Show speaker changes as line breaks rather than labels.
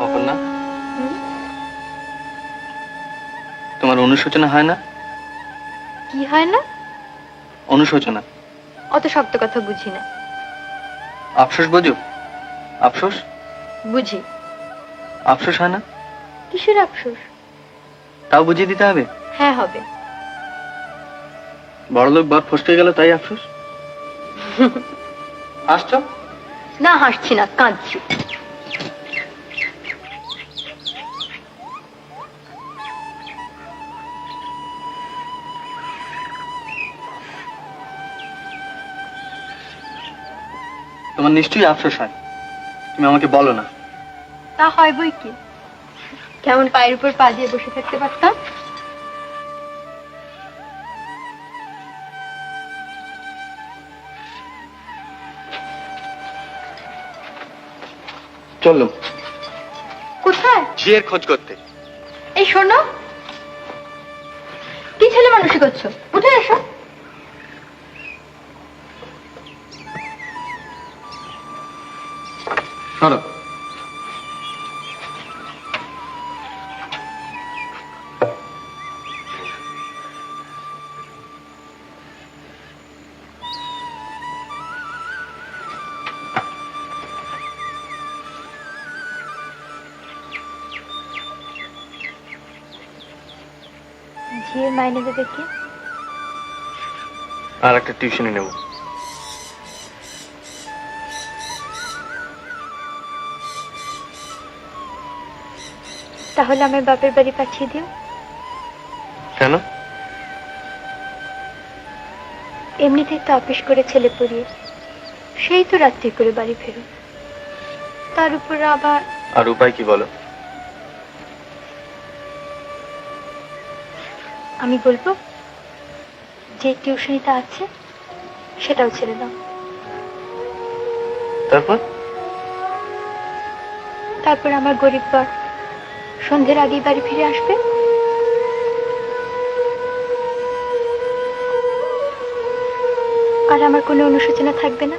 অপর্ণা, তোমার অনুশোচনা হয় না?
কি হয় না?
অনুশোচনা।
অত শক্ত কথা বুঝি না।
আফসোস বোঝো? আফসোস
বুঝি।
আফসোস হয় না?
কিসের আফসোস?
তাও বুঝিয়ে দিতে হবে?
হ্যাঁ হবে।
বড়লোক বর ফসকে গেল তাই আফসোস? হাসছো?
না হাসছি না, কাঁদছি।
তোমার নিশ্চয়ই আফসোস হয়, তুমি আমাকে বলো না।
তা হয় বই কি, কেমন পায়ের উপর পা দিয়ে বসে থাকতে পারতাম।
চললুম।
কোথায়?
ঝিয়ের খোঁজ করতে।
এই শোনো, কি ছেলে মানুষই করছো, উঠে এসো।
সরো।
ঝিয়ের মাইনে দেবে কি?
আর একটা টিউশনি নেব।
তাহলে আমার বাপের বাড়ি পাঠিয়ে দিও।
কেন?
এমনিতেই তো অফিস করে ছেলে পড়িয়ে সেই তো রাত্রি করে বাড়ি ফেরো, তার উপর আবার।
আর উপায় কি বলো?
আমি বলবো যে টিউশনিটা আছে সেটাও ছেড়ে দাও।
তারপর?
তারপর আমার গরিব বর সন্ধ্যের আগেই বাড়ি ফিরে আসবে। আর আমার কোনো অনুশোচনা থাকবে না।